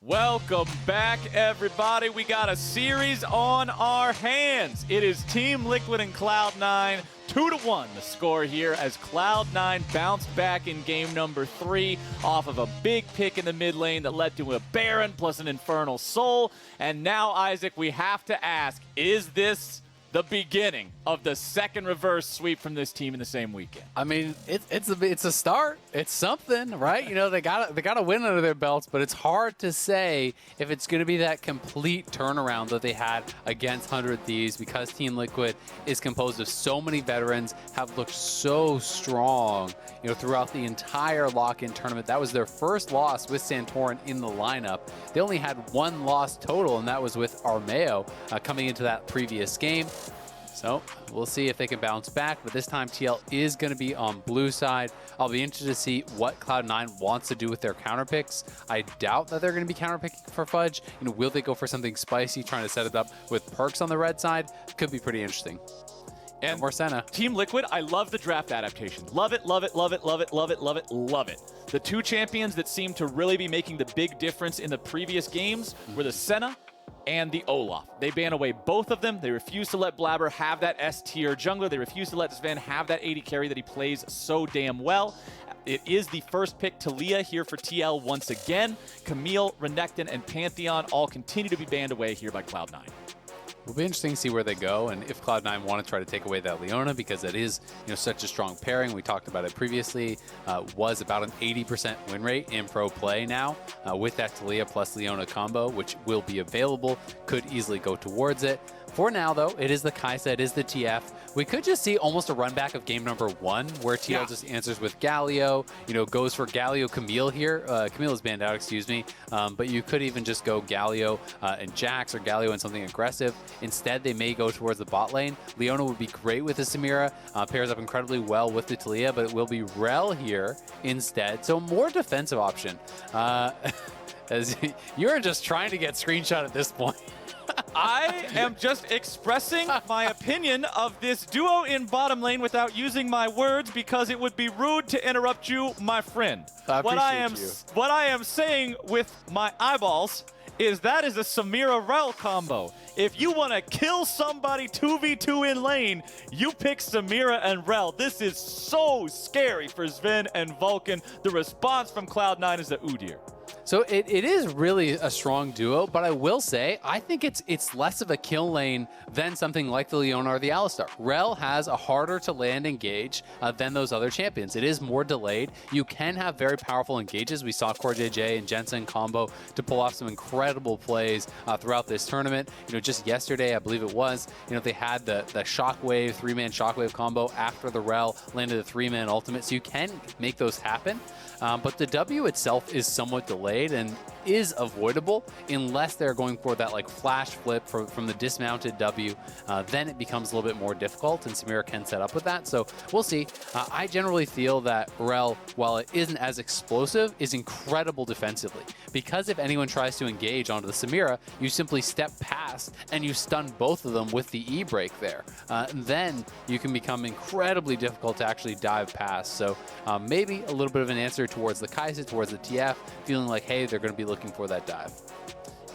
Welcome back, everybody. We got a series on our hands. It is Team Liquid and Cloud9, 2-1 the score here as Cloud9 bounced back in game number 3 off of a big pick in the mid lane that led to a Baron plus an Infernal Soul. And now, Isaac, we have to ask, is this the beginning of the second reverse sweep from this team in the same weekend? I mean, it's a start. It's something, right? You know, they got a win under their belts, but it's hard to say if it's going to be that complete turnaround that they had against 100 Thieves, because Team Liquid is composed of so many veterans, have looked so strong, you know, throughout the entire lock-in tournament. That was their first loss with Santorin in the lineup. They only had one loss total, and that was with Armeo coming into that previous game. So we'll see if they can bounce back, but this time TL is going to be on blue side. I'll be interested to see what Cloud9 wants to do with their counter picks. I doubt that they're going to be counter picking for Fudge. You know, will they go for something spicy, trying to set it up with perks on the red side? Could be pretty interesting. And more Senna. Team Liquid, I love the draft adaptation. Love it, love it, love it, love it, love it, love it, love it. The two champions that seem to really be making the big difference in the previous games were the Senna and the Olaf. They ban away both of them. They refuse to let Blabber have that S-tier jungler. They refuse to let Sven have that AD carry that he plays so damn well. It is the first pick Talia here for TL once again. Camille, Renekton, and Pantheon all continue to be banned away here by Cloud9. It'll be interesting to see where they go, and if Cloud9 want to try to take away that Leona, because that is, you know, such a strong pairing. We talked about it previously. Was about an 80% win rate in pro play now with that Talia plus Leona combo, which will be available. Could easily go towards it. For now, though, it is the Kai'Sa, it is the TF. We could just see almost a run back of game number 1, where TL just answers with Galio, you know, goes for Galio Camille here. Camille is banned out, excuse me. But you could even just go Galio and Jax, or Galio and something aggressive. Instead, they may go towards the bot lane. Leona would be great with the Samira, pairs up incredibly well with the Talia, but it will be Rel here instead. So more defensive option. As you're just trying to get screenshot at this point. I am just expressing my opinion of this duo in bottom lane without using my words, because it would be rude to interrupt you, my friend. What I am saying with my eyeballs is that is a Samira Rel combo. If you want to kill somebody 2v2 in lane, you pick Samira and Rel. This is so scary for Sven and Vulcan. The response from Cloud9 is a Udyr. So it is really a strong duo, but I will say, I think it's less of a kill lane than something like the Leona or the Alistar. Rel has a harder to land engage than those other champions. It is more delayed. You can have very powerful engages. We saw CoreJJ and Jensen combo to pull off some incredible plays throughout this tournament. You know, just yesterday, I believe it was, you know, they had the Shockwave, 3-man Shockwave combo after the Rel landed a 3-man ultimate, so you can make those happen. But the W itself is somewhat delayed and is avoidable unless they're going for that like flash flip from the dismounted W. Then it becomes a little bit more difficult, and Samira can set up with that. So we'll see. I generally feel that Rel, while it isn't as explosive, is incredible defensively. Because if anyone tries to engage onto the Samira, you simply step past and you stun both of them with the E-break there. Then you can become incredibly difficult to actually dive past. So maybe a little bit of an answer towards the Kai'Sa, towards the TF, feeling like, hey, they're going to be looking for that dive.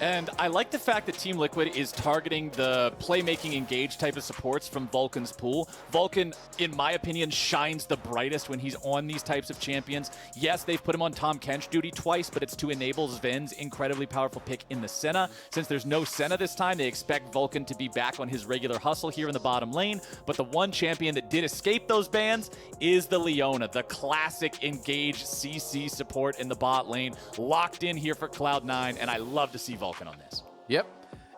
And I like the fact that Team Liquid is targeting the playmaking engage type of supports from Vulcan's pool. Vulcan, in my opinion, shines the brightest when he's on these types of champions. Yes, they've put him on Tahm Kench duty twice, but it's to enable Sven's incredibly powerful pick in the Senna. Since there's no Senna this time, they expect Vulcan to be back on his regular hustle here in the bottom lane. But the one champion that did escape those bans is the Leona, the classic engage CC support in the bot lane. Locked in here for Cloud9, and I love to see Vulcan on this. Yep.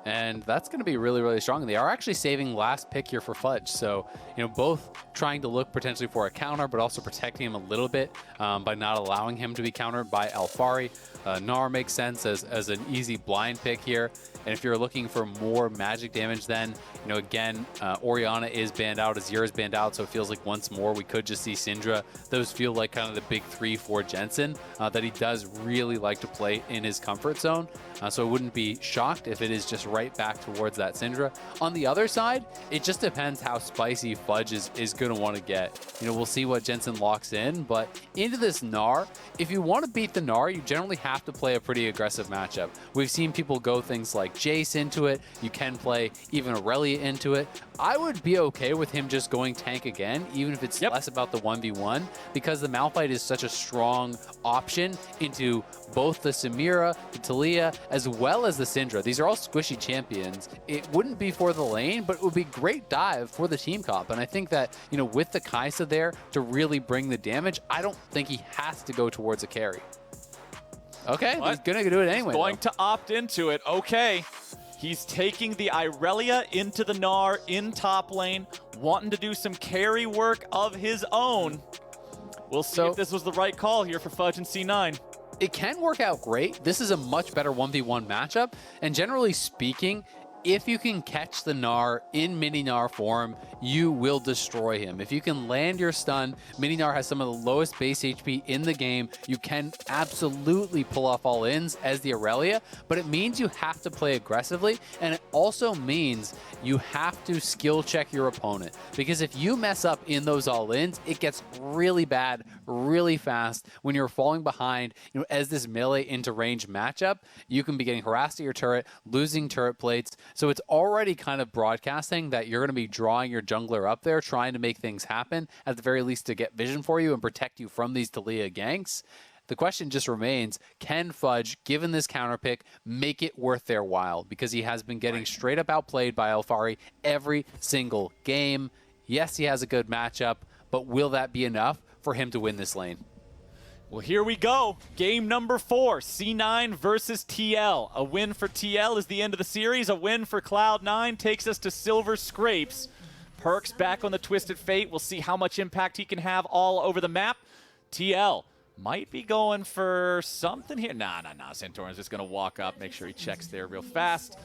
And that's going to be really, really strong. They are actually saving last pick here for Fudge. So, you know, both trying to look potentially for a counter, but also protecting him a little bit by not allowing him to be countered by Alfari. Gnar makes sense as an easy blind pick here. And if you're looking for more magic damage, then, you know, again, Orianna is banned out, Azir is banned out, so it feels like once more we could just see Syndra. Those feel like kind of the big 3 for Jensen that he does really like to play in his comfort zone. So I wouldn't be shocked if it is just right back towards that Syndra. On the other side, it just depends how spicy Fudge is going to want to get. You know, we'll see what Jensen locks in, but into this Gnar, if you want to beat the Gnar, you generally have to play a pretty aggressive matchup. We've seen people go things like Jace into it. You can play even Aurelia into it. I would be okay with him just going tank again, even if it's less about the 1v1, because the Malphite is such a strong option into both the Samira, the Taliyah, as well as the Syndra. These are all squishy champions. It wouldn't be for the lane, but it would be great dive for the team comp. And I think that, you know, with the Kai'Sa there to really bring the damage, I don't think he has to go towards a carry. Okay, he's gonna do it anyway. He's going to opt into it. Okay. He's taking the Irelia into the Gnar in top lane, wanting to do some carry work of his own. We'll see if this was the right call here for Fudge and C9. It can work out great. This is a much better 1v1 matchup. And generally speaking, if you can catch the Gnar in mini Gnar form, you will destroy him. If you can land your stun, mini Gnar has some of the lowest base HP in the game. You can absolutely pull off all-ins as the Aurelia, but it means you have to play aggressively, and it also means you have to skill check your opponent. Because if you mess up in those all-ins, it gets really bad really fast when you're falling behind. You know, as this melee into range matchup, you can be getting harassed at your turret, losing turret plates. So it's already kind of broadcasting that you're going to be drawing your jungler up there, trying to make things happen, at the very least to get vision for you and protect you from these Taliyah ganks. The question just remains, can Fudge, given this counter pick, make it worth their while? Because he has been getting straight up outplayed by Alphari every single game. Yes, he has a good matchup, but will that be enough for him to win this lane? Well, here we go. Game number 4, C9 versus TL. A win for TL is the end of the series. A win for Cloud9 takes us to Silver Scrapes. Perkz back on the Twisted Fate. We'll see how much impact he can have all over the map. TL might be going for something here. Nah. Santorin's just going to walk up, make sure he checks there real fast.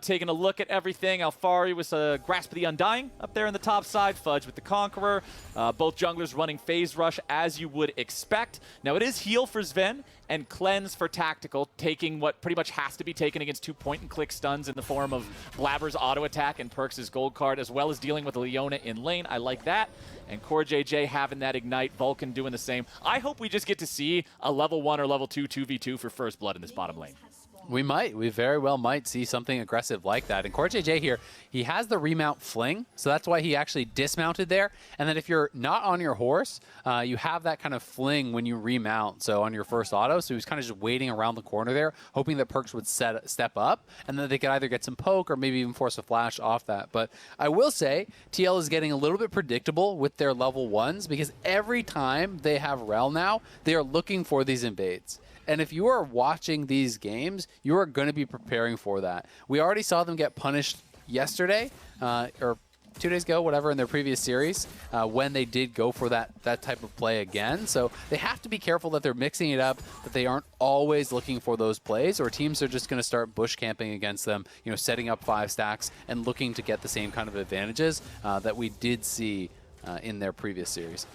Taking a look at everything. Alphari with a Grasp of the Undying up there in the top side. Fudge with the Conqueror. Both junglers running Phase Rush as you would expect. Now it is heal for Sven and Cleanse for Tactical, taking what pretty much has to be taken against 2 point-and-click stuns in the form of Blabber's auto attack and Perkz' gold card, as well as dealing with Leona in lane. I like that. And CoreJJ having that ignite, Vulcan doing the same. I hope we just get to see a level 1 or level 2 2v2 for first blood in this bottom lane. We might. We very well might see something aggressive like that. And CoreJJ here, he has the remount fling, so that's why he actually dismounted there. And then if you're not on your horse, you have that kind of fling when you remount, so on your first auto. So he was kind of just waiting around the corner there, hoping that Perkz would step up, and then they could either get some poke or maybe even force a flash off that. But I will say, TL is getting a little bit predictable with their level 1s, because every time they have Rel now, they are looking for these invades. And if you are watching these games, you are going to be preparing for that. We already saw them get punished yesterday, or 2 days ago, whatever, in their previous series, when they did go for that type of play again. So they have to be careful that they're mixing it up, that they aren't always looking for those plays, or teams are just going to start bush camping against them, you know, setting up 5 stacks and looking to get the same kind of advantages that we did see in their previous series.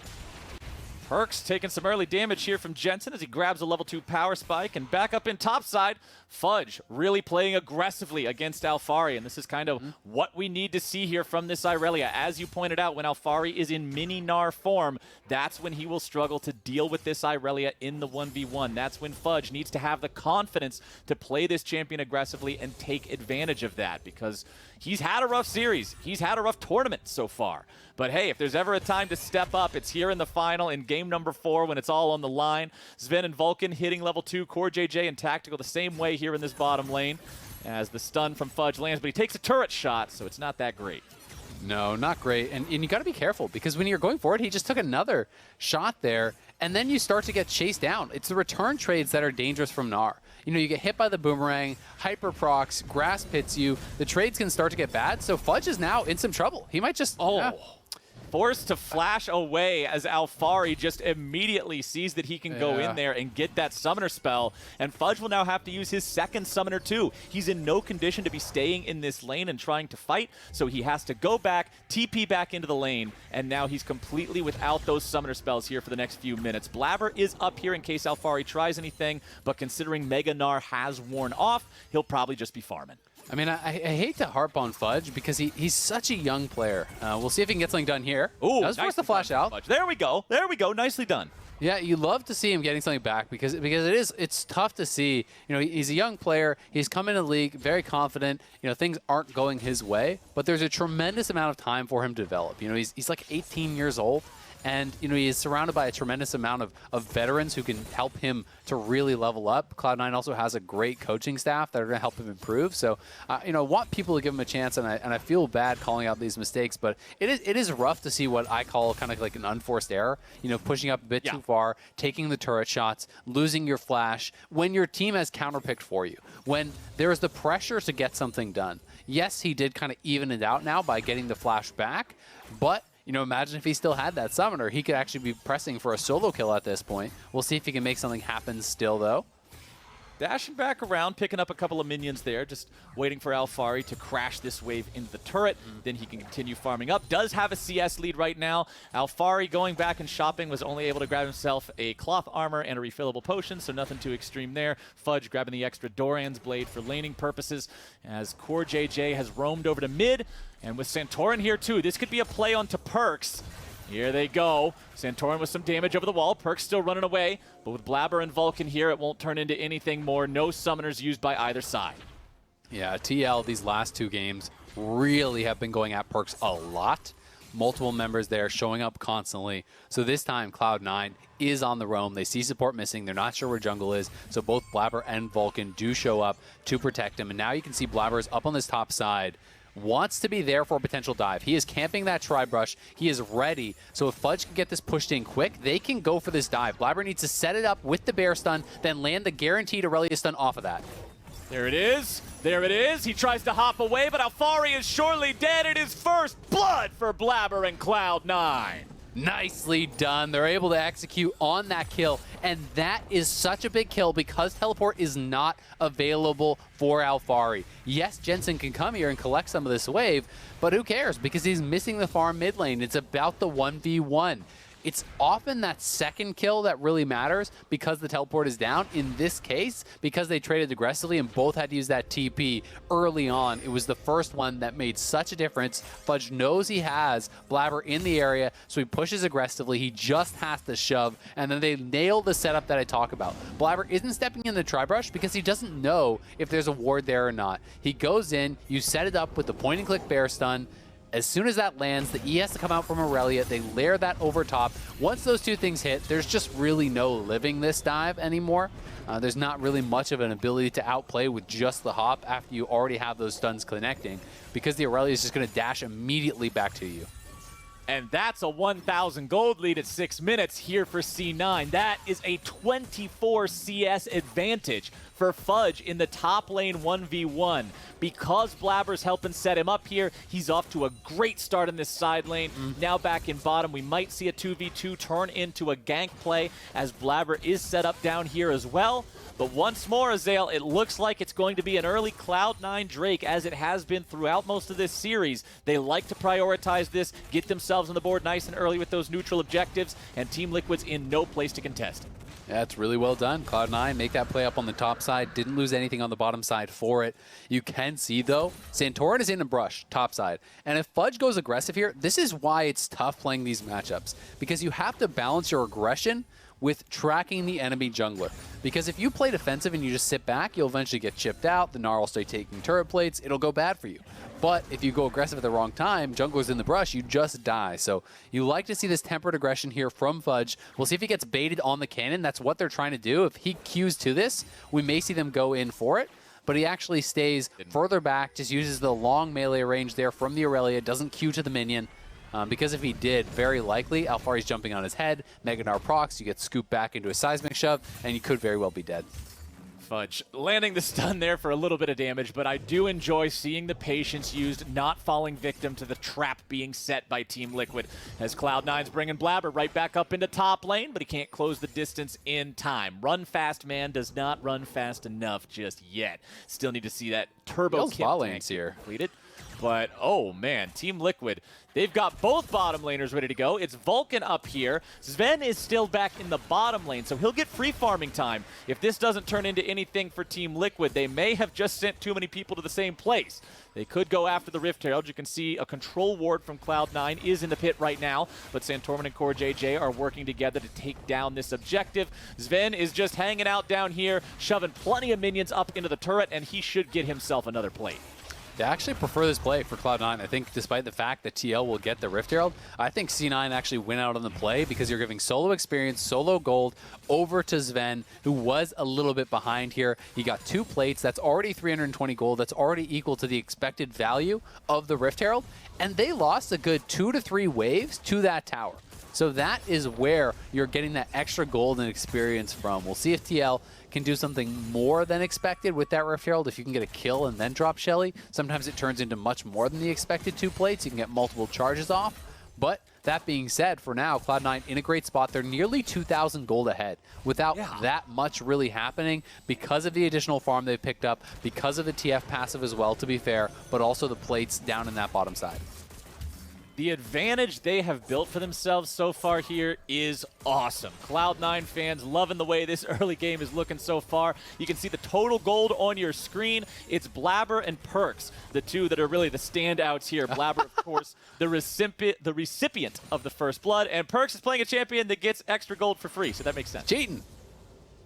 Perkz taking some early damage here from Jensen as he grabs a level 2 power spike, and back up in topside, Fudge really playing aggressively against Alphari, and this is kind of what we need to see here from this Irelia. As you pointed out, when Alphari is in mini Gnar form, that's when he will struggle to deal with this Irelia in the 1v1. That's when Fudge needs to have the confidence to play this champion aggressively and take advantage of that, because he's had a rough series. He's had a rough tournament so far. But hey, if there's ever a time to step up, it's here in the final in game number 4 when it's all on the line. Sven and Vulcan hitting level 2, CoreJJ and Tactical the same way here in this bottom lane as the stun from Fudge lands, but he takes a turret shot, so it's not that great. No, not great. And you got to be careful, because when you're going forward, he just took another shot there, and then you start to get chased down. It's the return trades that are dangerous from Gnar. You know, you get hit by the boomerang, hyper procs, grasp hits you, the trades can start to get bad, so Fudge is now in some trouble. He might just... Forced to flash away as Alphari just immediately sees that he can go in there and get that summoner spell. And Fudge will now have to use his second summoner too. He's in no condition to be staying in this lane and trying to fight, so he has to go back, TP back into the lane, and now he's completely without those summoner spells here for the next few minutes. Blabber is up here in case Alphari tries anything, but considering Mega Gnar has worn off, he'll probably just be farming. I mean, I hate to harp on Fudge because he's such a young player. We'll see if he can get something done here. Ooh, that was forced to flash out. Fudge. There we go. There we go. Nicely done. Yeah, you love to see him getting something back because it's tough to see. You know, he's a young player. He's come into the league very confident. You know, things aren't going his way, but there's a tremendous amount of time for him to develop. You know, he's like 18 years old. And, you know, he is surrounded by a tremendous amount of veterans who can help him to really level up. Cloud9 also has a great coaching staff that are going to help him improve. So, you know, I want people to give him a chance, and I feel bad calling out these mistakes, but it is rough to see what I call kind of like an unforced error. You know, pushing up a bit too far, taking the turret shots, losing your flash, when your team has counterpicked for you, when there is the pressure to get something done. Yes, he did kind of even it out now by getting the flash back, but you know, imagine if he still had that summoner. He could actually be pressing for a solo kill at this point. We'll see if he can make something happen still, though. Dashing back around, picking up a couple of minions there, just waiting for Alphari to crash this wave into the turret. Then he can continue farming up. Does have a CS lead right now. Alphari going back and shopping was only able to grab himself a cloth armor and a refillable potion, so nothing too extreme there. Fudge grabbing the extra Doran's Blade for laning purposes as Core JJ has roamed over to mid. And with Santorin here too, this could be a play onto Perks. Here they go. Santorin with some damage over the wall. Perks still running away. But with Blabber and Vulcan here, it won't turn into anything more. No summoners used by either side. Yeah, TL these last two games really have been going at Perks a lot. Multiple members there showing up constantly. So this time, Cloud9 is on the roam. They see support missing. They're not sure where jungle is. So both Blabber and Vulcan do show up to protect him. And now you can see Blabber is up on this top side. Wants to be there for a potential dive. He is camping that tri-brush. He is ready. So if Fudge can get this pushed in quick, they can go for this dive. Blabber needs to set it up with the bear stun, then land the guaranteed Aurelia stun off of that. There it is. There it is. He tries to hop away, but Alphari is surely dead. It is first blood for Blabber and Cloud9. Nicely done. They're able to execute on that kill, and that is such a big kill because teleport is not available for Alphari. Yes, Jensen can come here and collect some of this wave, but who cares because he's missing the farm mid lane. It's about the 1v1. It's often that second kill that really matters because the teleport is down. In this case, because they traded aggressively and both had to use that TP early on, it was the first one that made such a difference. Fudge knows he has Blabber in the area, so he pushes aggressively. He just has to shove, and then they nail the setup that I talk about. Blabber isn't stepping in the tri-brush because he doesn't know if there's a ward there or not. He goes in, you set it up with the point-and-click bear stun. As soon as that lands, the E has to come out from Aurelia. They layer that over top. Once those two things hit, there's just really no living this dive anymore. There's not really much of an ability to outplay with just the hop after you already have those stuns connecting because the Aurelia is just going to dash immediately back to you. And that's a 1,000 gold lead at 6 minutes here for C9. That is a 24 CS advantage for Fudge in the top lane 1v1. Because Blabber's helping set him up here, he's off to a great start in this side lane. Now back in bottom, we might see a 2v2 turn into a gank play as Blabber is set up down here as well. But once more, Azael, it looks like it's going to be an early Cloud9 Drake, as it has been throughout most of this series. They like to prioritize this, get themselves on the board nice and early with those neutral objectives, and Team Liquid's in no place to contest. That's really well done. Cloud9 make that play up on the top side. Didn't lose anything on the bottom side for it. You can see, though, Santorin is in a brush, top side. And if Fudge goes aggressive here, this is why it's tough playing these matchups. Because you have to balance your aggression with tracking the enemy jungler. Because if you play defensive and you just sit back, you'll eventually get chipped out, the Gnar will start taking turret plates, it'll go bad for you. But if you go aggressive at the wrong time, jungler's in the brush, you just die. So you like to see this tempered aggression here from Fudge. We'll see if he gets baited on the cannon. That's what they're trying to do. If he queues to this, we may see them go in for it. But he actually stays further back, just uses the long melee range there from the Aurelia, doesn't queue to the minion. Because if he did, very likely, Alphari's jumping on his head, Mega Gnar procs, you get scooped back into a seismic shove, and you could very well be dead. Fudge landing the stun there for a little bit of damage, but I do enjoy seeing the patience used, not falling victim to the trap being set by Team Liquid, as Cloud9's bringing Blabber right back up into top lane, but he can't close the distance in time. Run fast man does not run fast enough just yet. Still need to see that turbo kill lanes here completed. but oh man, Team Liquid, they've got both bottom laners ready to go. It's Vulcan up here. Sven is still back in the bottom lane, so he'll get free farming time. If this doesn't turn into anything for Team Liquid, they may have just sent too many people to the same place. They could go after the Rift Herald. You can see a control ward from Cloud9 is in the pit right now, but Santorin and Core JJ are working together to take down this objective. Sven is just hanging out down here, shoving plenty of minions up into the turret, and he should get himself another plate. They actually prefer this play for Cloud9. I think despite the fact that TL will get the Rift Herald, I think C9 actually win out on the play because you're giving solo experience, solo gold over to Sven, who was a little bit behind here. He got 2 plates. That's already 320 gold. That's already equal to the expected value of the Rift Herald. And they lost a good 2 to 3 waves to that tower. So that is where you're getting that extra gold and experience from. We'll see if TL can do something more than expected with that Rift Herald. If you can get a kill and then drop Shelly, sometimes it turns into much more than the expected 2 plates. You can get multiple charges off. But that being said, for now, Cloud9 in a great spot. They're nearly 2,000 gold ahead without that much really happening because of the additional farm they've picked up, because of the TF passive as well, to be fair, but also the plates down in that bottom side. The advantage they have built for themselves so far here is awesome. Cloud9 fans loving the way this early game is looking so far. You can see the total gold on your screen. It's Blabber and Perks, the two that are really the standouts here. Blabber, of course, the recipient of the first blood, and Perks is playing a champion that gets extra gold for free, so that makes sense. Cheating.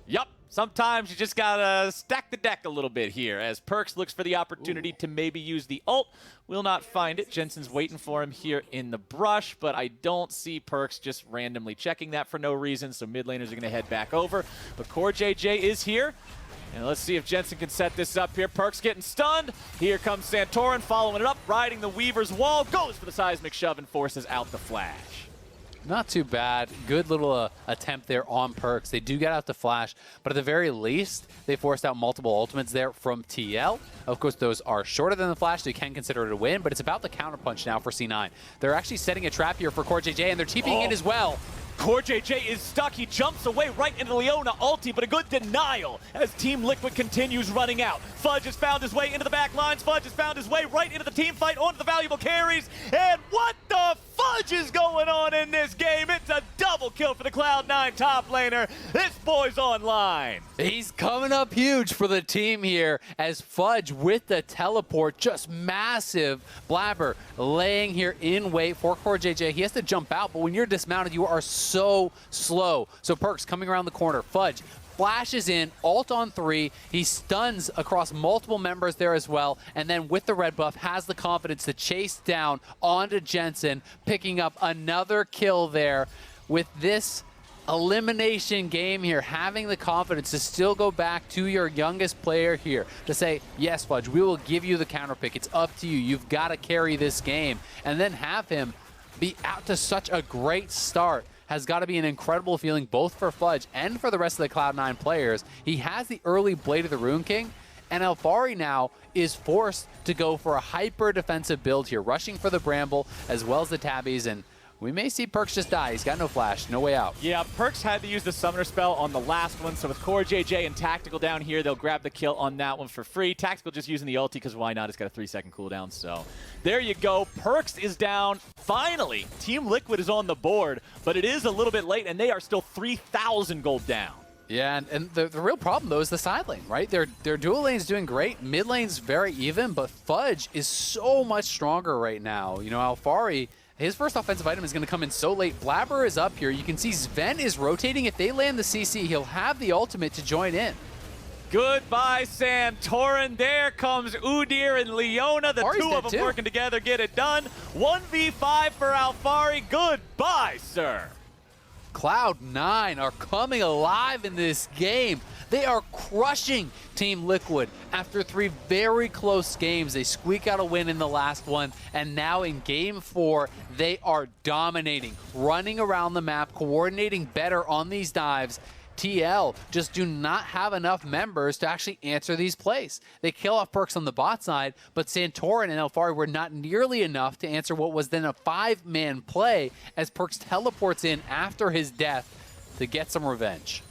Yup. Sometimes you just gotta stack the deck a little bit here as Perks looks for the opportunity to maybe use the ult. Will not find it. Jensen's waiting for him here in the brush, but I don't see Perks just randomly checking that for no reason, so mid laners are gonna head back over. But Core JJ is here. And let's see if Jensen can set this up here. Perks getting stunned. Here comes Santorin following it up, riding the Weaver's wall, goes for the seismic shove and forces out the flash. Not too bad. Good little attempt there on Perks. They do get out the flash, but at the very least, they forced out multiple ultimates there from TL. Of course, those are shorter than the flash, so you can consider it a win, but it's about the counterpunch now for C9. They're actually setting a trap here for Core JJ, and they're TPing in as well. Core JJ is stuck. He jumps away right into Leona ulti, but a good denial as Team Liquid continues running out. Fudge has found his way into the back lines. Fudge has found his way right into the team fight, onto the valuable carries. And what the fudge is going on in this game? It's a double kill for the Cloud9 top laner. This boy's online. He's coming up huge for the team here as Fudge with the teleport, just massive. Blabber laying here in wait for Core JJ. He has to jump out, but when you're dismounted, you are so slow. So Perks coming around the corner. Fudge flashes in, ult on 3. He stuns across multiple members there as well. And then with the red buff, has the confidence to chase down onto Jensen, picking up another kill there. With this elimination game here, having the confidence to still go back to your youngest player here to say, yes, Fudge, we will give you the counter pick. It's up to you. You've got to carry this game. And then have him be out to such a great start has got to be an incredible feeling both for Fudge and for the rest of the Cloud9 players. He has the early Blade of the Rune King, and Alfari now is forced to go for a hyper defensive build here, rushing for the Bramble as well as the Tabbies, and we may see Perks just die. He's got no flash, no way out. Yeah, Perks had to use the Summoner spell on the last one, so with Core JJ and Tactical down here, they'll grab the kill on that one for free. Tactical just using the ulti, because why not? It's got a 3-second cooldown, so there you go. Perks is down. Finally, Team Liquid is on the board, but it is a little bit late, and they are still 3,000 gold down. Yeah, and the real problem, though, is the side lane, right? Their dual lane's doing great. Mid lane's very even, but Fudge is so much stronger right now. You know, Alfari, his first offensive item is going to come in so late. Blabber is up here. You can see Sven is rotating. If they land the CC, he'll have the ultimate to join in. Goodbye, Santorin. There comes Udyr and Leona. The two of them working together, get it done. 1v5 for Alfari. Goodbye, sir. Cloud9 are coming alive in this game. They are crushing Team Liquid. After 3 very close games, they squeak out a win in the last one, and now in Game 4, they are dominating, running around the map, coordinating better on these dives. TL just do not have enough members to actually answer these plays. They kill off Perks on the bot side, but Santorin and Alfari were not nearly enough to answer what was then a 5-man play as Perks teleports in after his death to get some revenge.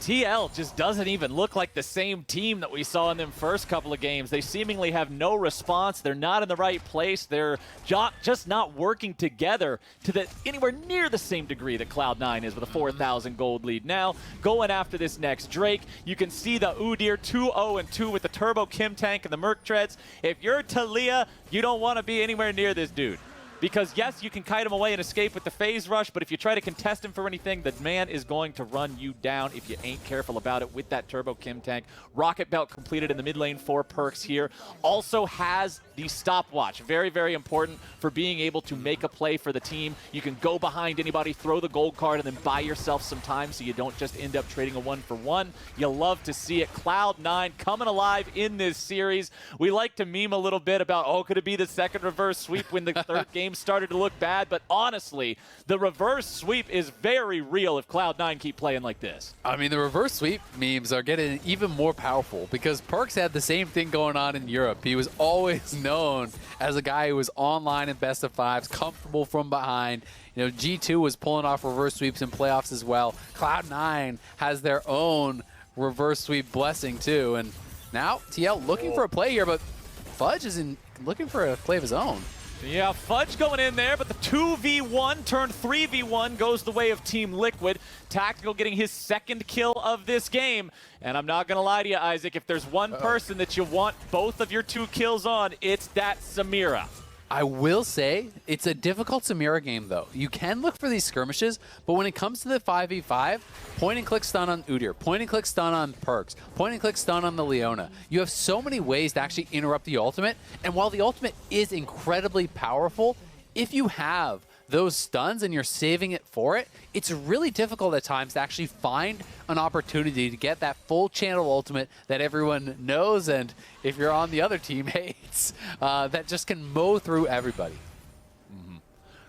TL just doesn't even look like the same team that we saw in them first couple of games. They seemingly have no response. They're not in the right place. They're just not working together to anywhere near the same degree that Cloud9 is with a 4,000 gold lead now. Going after this next Drake, you can see the Udyr 2-0-2 with the Turbo Kim Tank and the Merc Treads. If you're Talia, you don't want to be anywhere near this dude. Because, yes, you can kite him away and escape with the phase rush, but if you try to contest him for anything, the man is going to run you down if you ain't careful about it with that Turbo Kim Tank. Rocket Belt completed in the mid lane for Perks here. Also has the stopwatch. Very, very important for being able to make a play for the team. You can go behind anybody, throw the gold card, and then buy yourself some time so you don't just end up trading a 1-for-1. You love to see it. Cloud9 coming alive in this series. We like to meme a little bit about, oh, could it be the second reverse sweep when the third game started to look bad? But honestly, the reverse sweep is very real if Cloud9 keep playing like this. I mean, the reverse sweep memes are getting even more powerful because Perks had the same thing going on in Europe. He was always known as a guy who was online in best of fives, comfortable from behind. You know, G2 was pulling off reverse sweeps in playoffs as well. Cloud9 has their own reverse sweep blessing too. And now TL looking for a play here, but Fudge is looking for a play of his own. Yeah, Fudge going in there, but the 2v1 turned 3v1 goes the way of Team Liquid. Tactical getting his second kill of this game. And I'm not going to lie to you, Isaac, if there's one person that you want both of your 2 kills on, it's that Samira. I will say it's a difficult Samira game, though. You can look for these skirmishes, but when it comes to the 5v5, point and click stun on Udyr, point and click stun on Perks, point and click stun on the Leona. You have so many ways to actually interrupt the ultimate, and while the ultimate is incredibly powerful, if you have those stuns and you're saving it for it, it's really difficult at times to actually find an opportunity to get that full channel ultimate that everyone knows and, if you're on the other team, hates, that just can mow through everybody.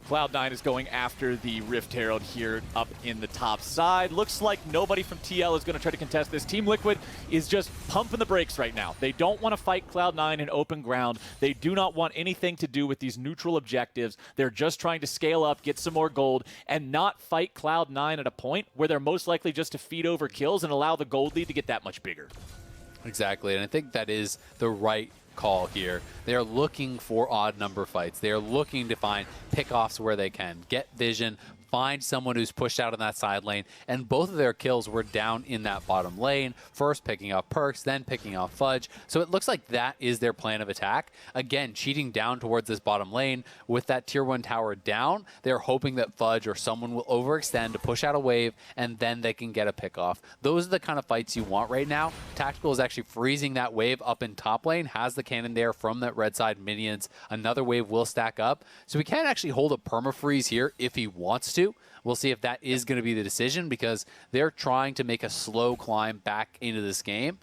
Cloud9 is going after the Rift Herald here up in the top side. Looks like nobody from TL is going to try to contest this. Team Liquid is just pumping the brakes right now. They don't want to fight Cloud9 in open ground. They do not want anything to do with these neutral objectives. They're just trying to scale up, get some more gold, and not fight Cloud9 at a point where they're most likely just to feed over kills and allow the gold lead to get that much bigger. Exactly, and I think that is the right call here. They are looking for odd number fights. They are looking to find pickoffs where they can. Get vision, find someone who's pushed out in that side lane, and both of their kills were down in that bottom lane. First picking off Perks, then picking off Fudge. So it looks like that is their plan of attack. Again, cheating down towards this bottom lane with that tier 1 tower down. They're hoping that Fudge or someone will overextend to push out a wave, and then they can get a pickoff. Those are the kind of fights you want right now. Tactical is actually freezing that wave up in top lane, has the cannon there from that red side minions. Another wave will stack up. So we can actually hold a perma-freeze here if he wants to. We'll see if that is going to be the decision because they're trying to make a slow climb back into this game.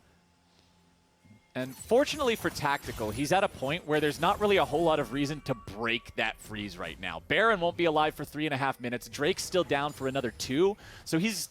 And fortunately for Tactical, he's at a point where there's not really a whole lot of reason to break that freeze right now. Baron won't be alive for 3.5 minutes. Drake's still down for another 2. So he's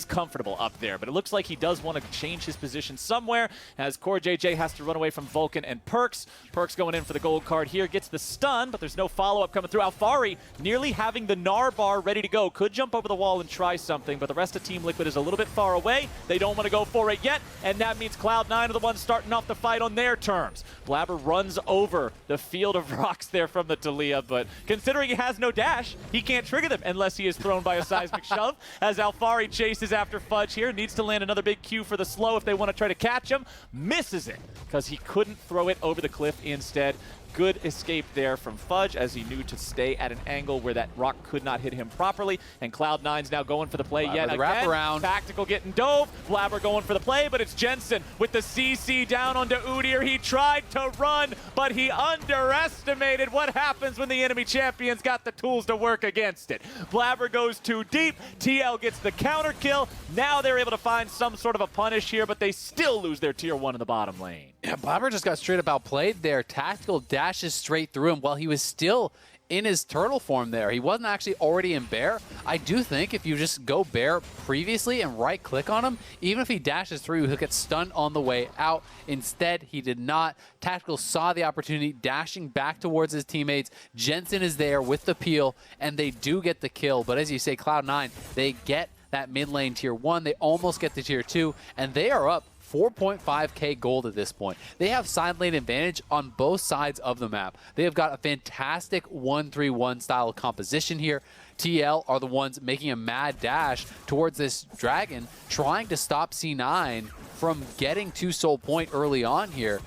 comfortable up there, but it looks like he does want to change his position somewhere as Core JJ has to run away from Vulcan and Perks. Perks going in for the gold card here, gets the stun, but there's no follow-up coming through. Alfari nearly having the Gnar bar ready to go. Could jump over the wall and try something, but the rest of Team Liquid is a little bit far away. They don't want to go for it yet, and that means Cloud9 are the ones starting off the fight on their terms. Blabber runs over the field of rocks there from the Talia, but considering he has no dash, he can't trigger them unless he is thrown by a seismic shove as Alfari chases after Fudge here. Needs to land another big Q for the slow if they want to try to catch him. Misses it because he couldn't throw it over the cliff instead. Good escape there from Fudge as he knew to stay at an angle where that rock could not hit him properly. And Cloud9's now going for the play yet again. Wraparound. Tactical getting dove. Blabber going for the play, but it's Jensen with the CC down onto Udyr. He tried to run, but he underestimated what happens when the enemy champion's got the tools to work against it. Blabber goes too deep. TL gets the counter kill. Now they're able to find some sort of a punish here, but they still lose their tier 1 in the bottom lane. Yeah, Blabber just got straight up outplayed there. Tactical dashes straight through him while he was still in his turtle form there. He wasn't actually already in bear. I do think if you just go bear previously and right click on him, even if he dashes through, he'll get stunned on the way out. Instead, he did not. Tactical saw the opportunity, dashing back towards his teammates. Jensen is there with the peel, and they do get the kill. But as you say, Cloud9, they get that mid lane tier 1. They almost get to tier 2, and they are up 4.5k gold at this point. They have side lane advantage on both sides of the map. They have got a fantastic 1-3-1 style composition here. TL are the ones making a mad dash towards this dragon, trying to stop C9 from getting to Soul Point early on here.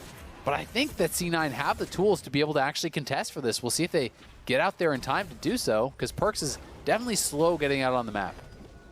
But I think that C9 have the tools to be able to actually contest for this. We'll see if they get out there in time to do so, because Perks is definitely slow getting out on the map.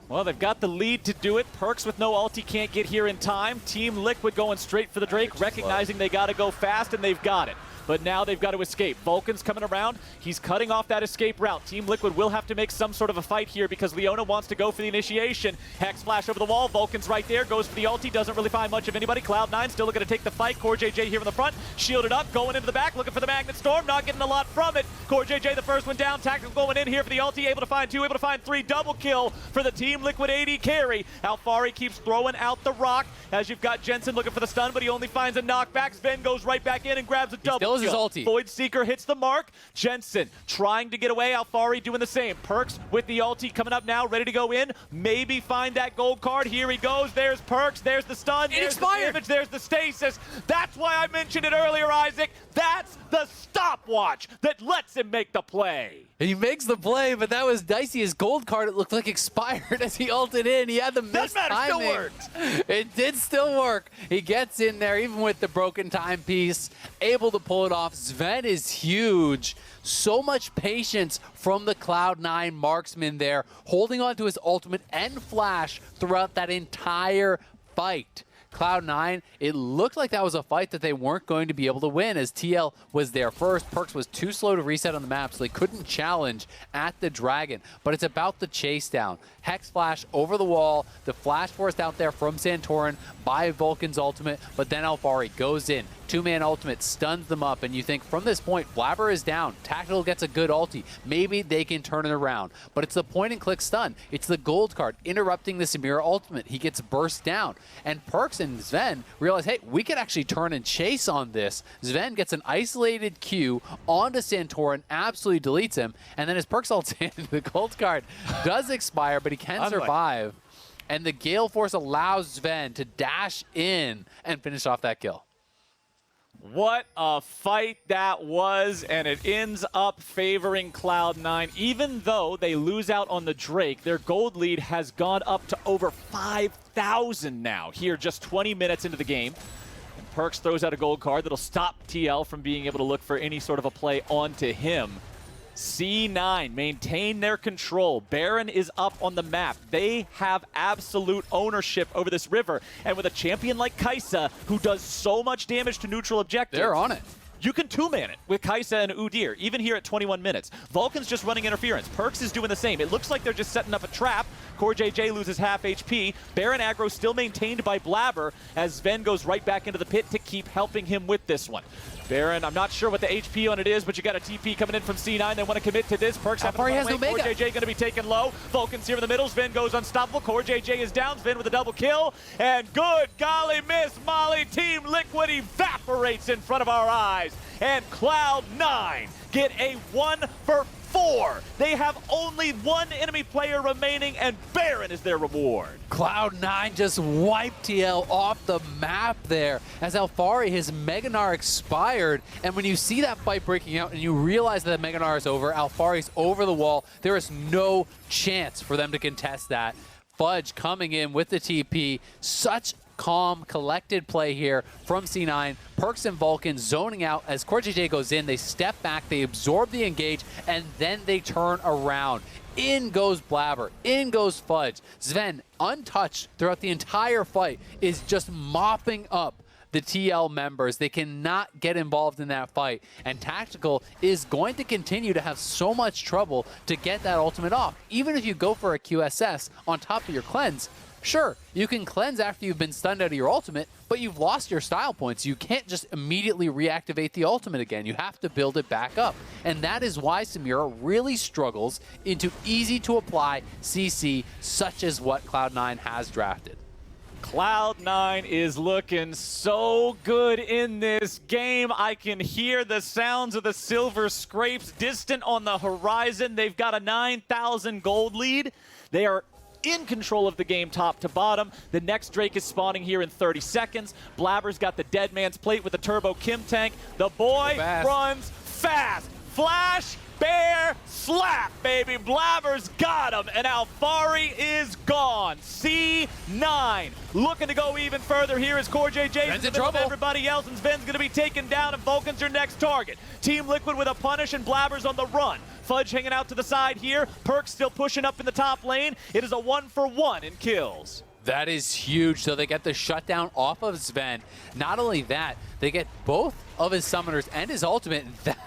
Well, they've got the lead to do it. Perks with no ulti can't get here in time. Team Liquid going straight for the Drake, recognizing they got to go fast, and they've got it. But now they've got to escape. Vulcan's coming around. He's cutting off that escape route. Team Liquid will have to make some sort of a fight here because Leona wants to go for the initiation. Hex flash over the wall. Vulcan's right there. Goes for the ulti. Doesn't really find much of anybody. Cloud9 still looking to take the fight. CoreJJ here in the front. Shielded up. Going into the back. Looking for the Magnet Storm. Not getting a lot from it. CoreJJ the first one down. Tactical going in here for the ulti. Able to find 2. Able to find 3. Double kill for the Team Liquid AD carry. Alfari keeps throwing out the rock as you've got Jensen looking for the stun, but he only finds a knockback. Sven goes right back in and grabs a double kill. His ulti. Void Seeker hits the mark. Jensen trying to get away. Alfari doing the same. Perks with the ulti coming up now, ready to go in. Maybe find that gold card. Here he goes. There's Perks. There's the stun. There's the damage. There's the stasis. That's why I mentioned it earlier, Isaac. That's the stopwatch that lets him make the play. He makes the play, but that was dicey. His gold card, it looked like expired as he ulted in. He had the missed timing. Still worked. It did still work. He gets in there, even with the broken timepiece, able to pull it off. Sven is huge. So much patience from the Cloud9 marksman there, holding on to his ultimate and flash throughout that entire fight. Cloud9, it looked like that was a fight that they weren't going to be able to win as TL was there first. Perks was too slow to reset on the map, so they couldn't challenge at the dragon. But it's about the chase down. Hex flash over the wall, the flash forced out there from Santorin by Vulcan's ultimate, but then Alfari goes in. Two-man ultimate stuns them up, and you think from this point, Blabber is down. Tactical gets a good ulti. Maybe they can turn it around. But it's the point-and-click stun. It's the gold card interrupting the Samira ultimate. He gets burst down. And Perks and Sven realize, hey, we could actually turn and chase on this. Sven gets an isolated Q onto Santorin, absolutely deletes him, and then his Perks ults in. The gold card does expire, but he can survive. And the Gale Force allows Sven to dash in and finish off that kill. What a fight that was, and it ends up favoring Cloud9. Even though they lose out on the Drake, their gold lead has gone up to over 5,000 now, here just 20 minutes into the game. And Perks throws out a gold card that'll stop TL from being able to look for any sort of a play onto him. C9 maintain their control. Baron is up on the map. They have absolute ownership over this river. And with a champion like Kai'Sa, who does so much damage to neutral objectives, they're on it. You can two-man it with Kai'Sa and Udyr, even here at 21 minutes. Vulcan's just running interference. Perks is doing the same. It looks like they're just setting up a trap. CoreJJ loses half HP. Baron aggro still maintained by Blabber as Sven goes right back into the pit to keep helping him with this one. Baron, I'm not sure what the HP on it is, but you got a TP coming in from C9. They want to commit to this. Perks have has no Omega. CoreJJ going to be taken low. Vulcan's here in the middle. Sven goes unstoppable. CoreJJ is down. Sven with a double kill. And good golly, Miss Molly, Team Liquid evaporates in front of our eyes. And Cloud9 get a 1-for-4. They have only one enemy player remaining, and Baron is their reward. Cloud9 just wiped TL off the map there as Alfari, his Mega Gnar expired. And when you see that fight breaking out and you realize that the Mega Gnar is over, Alfari's over the wall, there is no chance for them to contest that. Fudge coming in with the TP, such calm, collected play here from C9. Perks and Vulcan zoning out as CoreJJ goes in. They step back, they absorb the engage, and then they turn around. In goes Blabber, in goes Fudge. Sven, untouched throughout the entire fight, is just mopping up the TL members. They cannot get involved in that fight. And Tactical is going to continue to have so much trouble to get that ultimate off. Even if you go for a QSS on top of your cleanse, sure, you can cleanse after you've been stunned out of your ultimate, but you've lost your style points. You can't just immediately reactivate the ultimate again. You have to build it back up. And that is why Samira really struggles into easy-to-apply CC, such as what Cloud9 has drafted. Cloud9 is looking so good in this game. I can hear the sounds of the silver scrapes distant on the horizon. They've got a 9,000 gold lead. They are in control of the game top to bottom. The next Drake is spawning here in 30 seconds. Blabber's got the dead man's plate with the turbo Kim tank. The boy runs fast. Flash, bear, slap, baby. Blabber's got him, and Alfari is gone. C9 looking to go even further here as Core JJ is in trouble. Everybody else, and Sven's going to be taken down, and Vulcan's your next target. Team Liquid with a punish, and Blabber's on the run. Fudge hanging out to the side here. Perkz still pushing up in the top lane. It is a 1-for-1 in kills. That is huge. So they get the shutdown off of Sven. Not only that, they get both of his summoners and his ultimate. That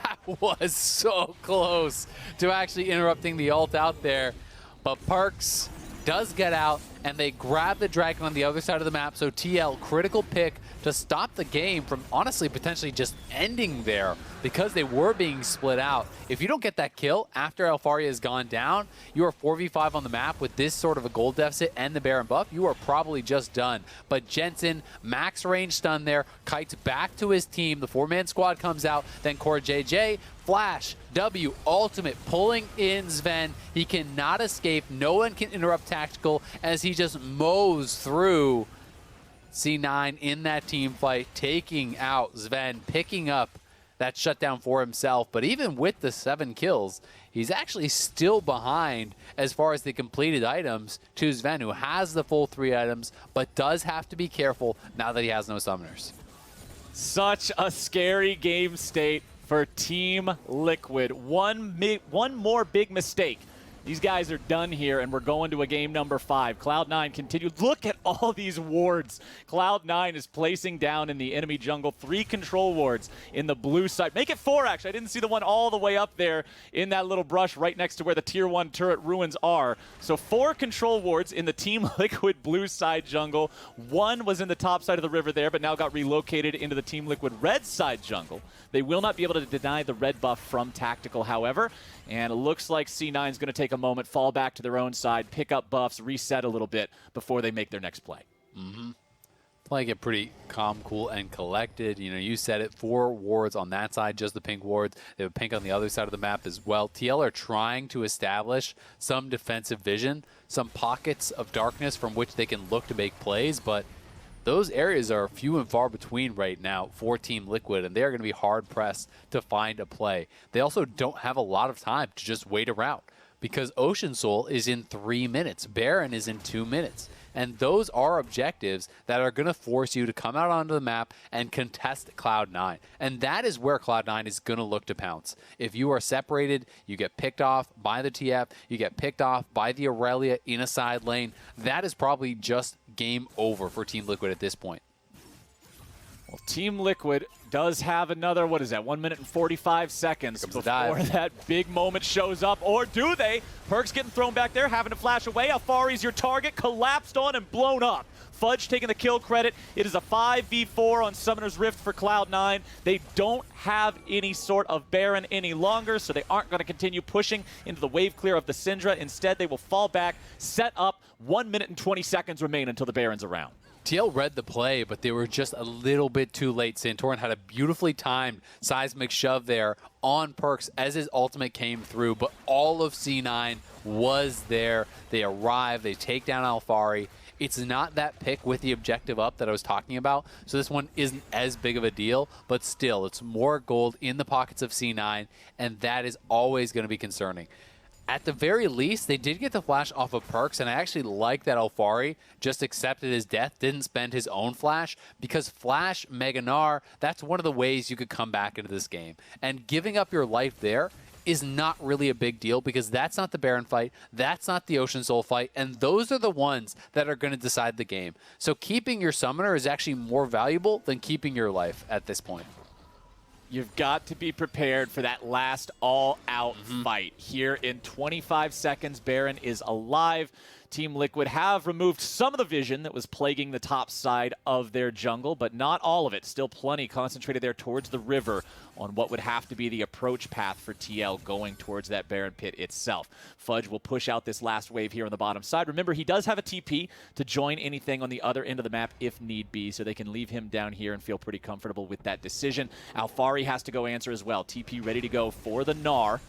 was so close to actually interrupting the ult out there. But Perkz does get out, and they grab the dragon on the other side of the map. So TL, critical pick to stop the game from honestly potentially just ending there because they were being split out. If you don't get that kill after Alfari has gone down, you are 4v5 on the map with this sort of a gold deficit and the Baron buff. You are probably just done. But Jensen, max range stun there, kites back to his team. The 4-man squad comes out. Then Core JJ, Flash, W, ultimate, pulling in Sven. He cannot escape. No one can interrupt Tactical as he just mows through C9 in that team fight, taking out Sven, picking up that shutdown for himself. But even with the 7 kills, he's actually still behind as far as the completed items to Sven, who has the full 3 items, but does have to be careful now that he has no summoners. Such a scary game state for Team Liquid. One more big mistake. These guys are done here, and we're going to a game number 5. Cloud9 continued. Look at all these wards. Cloud9 is placing down in the enemy jungle 3 control wards in the blue side. Make it 4, actually. I didn't see the one all the way up there in that little brush right next to where the Tier 1 turret ruins are. So 4 control wards in the Team Liquid blue side jungle. 1 was in the top side of the river there, but now got relocated into the Team Liquid red side jungle. They will not be able to deny the red buff from Tactical, however. And it looks like C9 is going to take a moment, fall back to their own side, pick up buffs, reset a little bit before they make their next play. Playing it pretty calm, cool, and collected. You know, you said it, 4 wards on that side, just the pink wards. They have pink on the other side of the map as well. TL are trying to establish some defensive vision, some pockets of darkness from which they can look to make plays, but those areas are few and far between right now for Team Liquid, and they're going to be hard-pressed to find a play. They also don't have a lot of time to just wait around because Ocean Soul is in 3 minutes. Baron is in 2 minutes. And those are objectives that are going to force you to come out onto the map and contest Cloud9. And that is where Cloud9 is going to look to pounce. If you are separated, you get picked off by the TF, you get picked off by the Aurelia in a side lane, that is probably just game over for Team Liquid at this point. Well, Team Liquid does have another, 1 minute and 45 seconds before that big moment shows up. Or do they? Perkz getting thrown back there, having to flash away. Alfari's your target, collapsed on and blown up. Fudge taking the kill credit. It is a 5v4 on Summoner's Rift for Cloud9. They don't have any sort of Baron any longer, so they aren't going to continue pushing into the wave clear of the Syndra. Instead, they will fall back, set up. 1 minute and 20 seconds remain until the Baron's around. TL read the play, but they were just a little bit too late. Santorin had a beautifully timed seismic shove there on Perkz as his ultimate came through, but all of C9 was there. They arrive, they take down Alfari. It's not that pick with the objective up that I was talking about, so this one isn't as big of a deal, but still, it's more gold in the pockets of C9, and that is always going to be concerning. At the very least, they did get the flash off of Perkz, and I actually like that Alfari just accepted his death, didn't spend his own flash, because flash, Meganar, that's one of the ways you could come back into this game. And giving up your life there is not really a big deal, because that's not the Baron fight, that's not the Ocean Soul fight, and those are the ones that are going to decide the game. So keeping your summoner is actually more valuable than keeping your life at this point. You've got to be prepared for that last all-out fight. Here in 25 seconds, Baron is alive. Team Liquid have removed some of the vision that was plaguing the top side of their jungle, but not all of it. Still plenty concentrated there towards the river on what would have to be the approach path for TL going towards that Baron pit itself. Fudge will push out this last wave here on the bottom side. Remember, he does have a TP to join anything on the other end of the map if need be, so they can leave him down here and feel pretty comfortable with that decision. Alfari has to go answer as well. TP ready to go for the Gnar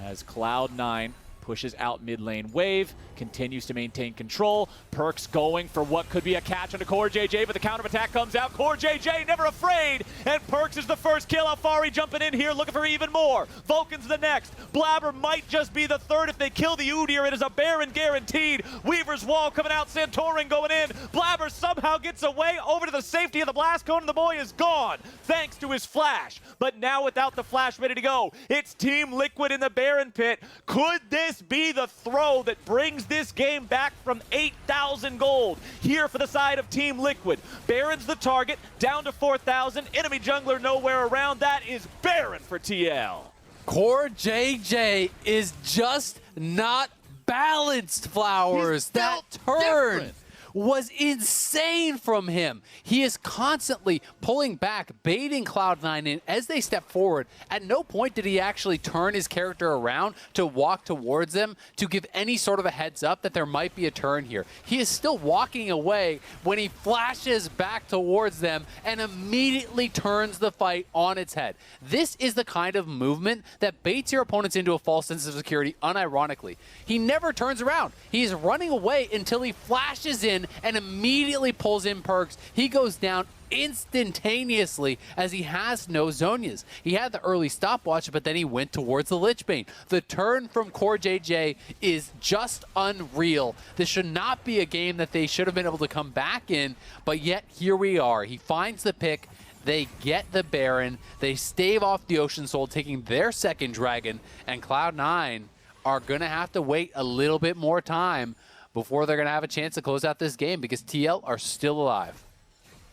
as Cloud9 pushes out mid lane wave, continues to maintain control. Perks going for what could be a catch onto Core JJ, but the counter attack comes out. Core JJ never afraid, and Perks is the first kill. Alfari jumping in here, looking for even more. Vulcan's the next. Blabber might just be the third if they kill the Udyr. It is a Baron guaranteed. Weaver's wall coming out, Santorin going in. Blabber somehow gets away over to the safety of the blast cone, and the boy is gone thanks to his flash. But now without the flash ready to go, it's Team Liquid in the Baron pit. Could this be the throw that brings this game back from 8,000 gold? Here for the side of Team Liquid. Baron's the target, down to 4,000. Enemy jungler nowhere around. That is Baron for TL. Core JJ is just not balanced, Flowers. That turn different. Was insane from him. He is constantly pulling back, baiting Cloud9 in as they step forward. At no point did he actually turn his character around to walk towards them to give any sort of a heads up that there might be a turn here. He is still walking away when he flashes back towards them and immediately turns the fight on its head. This is the kind of movement that baits your opponents into a false sense of security unironically. He never turns around. He's running away until he flashes in and immediately pulls in Perks. He goes down instantaneously as he has no Zhonya's. He had the early stopwatch, but then he went towards the Lich Bane. The turn from Core JJ is just unreal. This should not be a game that they should have been able to come back in, but yet here we are. He finds the pick. They get the Baron. They stave off the Ocean Soul, taking their second dragon, and Cloud9 are going to have to wait a little bit more time before they're going to have a chance to close out this game because TL are still alive.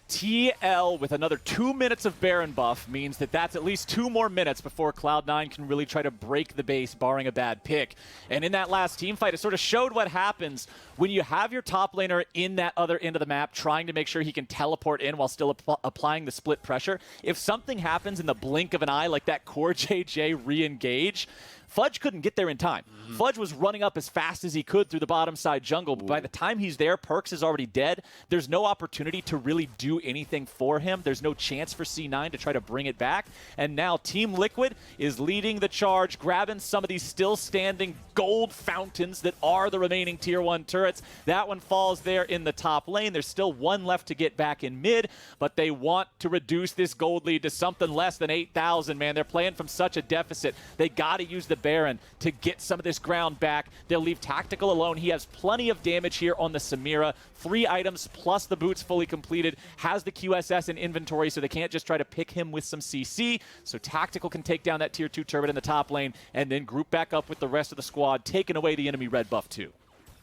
TL with another 2 minutes of Baron buff means that that's at least 2 more minutes before Cloud9 can really try to break the base, barring a bad pick. And in that last team fight, it sort of showed what happens when you have your top laner in that other end of the map trying to make sure he can teleport in while still applying the split pressure. If something happens in the blink of an eye, like that Core JJ re-engage, Fudge couldn't get there in time. Fudge was running up as fast as he could through the bottom side jungle, but by the time he's there, Perks is already dead. There's no opportunity to really do anything for him. There's no chance for C9 to try to bring it back. And now Team Liquid is leading the charge, grabbing some of these still standing gold fountains that are the remaining tier 1 turrets. That one falls there in the top lane. There's still one left to get back in mid, but they want to reduce this gold lead to something less than 8,000, man. They're playing from such a deficit. They got to use the Baron to get some of this ground back. They'll leave Tactical alone. He has plenty of damage here on the Samira. 3 items plus the boots fully completed. Has the QSS in inventory, so they can't just try to pick him with some CC. So Tactical can take down that tier 2 turret in the top lane and then group back up with the rest of the squad, taking away the enemy red buff too.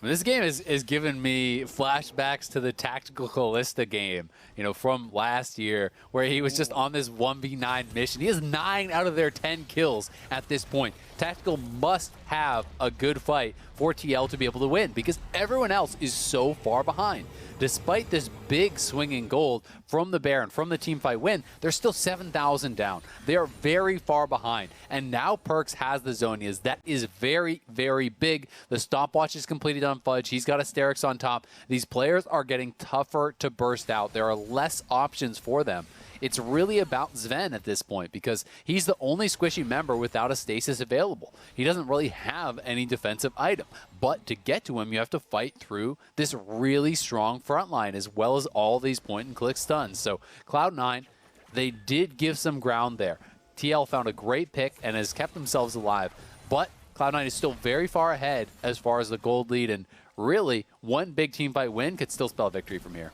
This game is giving me flashbacks to the Tactical Callista game, you know, from last year, where he was just on this 1v9 mission. He has 9 out of their 10 kills at this point. Tactical must have a good fight for TL to be able to win because everyone else is so far behind. Despite this big swing in gold from the Baron, from the teamfight win, they're still 7,000 down. They are very far behind. And now Perks has the Zhonya's. That is very, very big. The stopwatch is completed on Fudge. He's got Asterix on top. These players are getting tougher to burst out. There are less options for them. It's really about Sven at this point because he's the only squishy member without a stasis available. He doesn't really have any defensive item. But to get to him, you have to fight through this really strong front line as well as all these point-and-click stuns. So Cloud9, they did give some ground there. TL found a great pick and has kept themselves alive. But Cloud9 is still very far ahead as far as the gold lead. And really, one big teamfight win could still spell victory from here.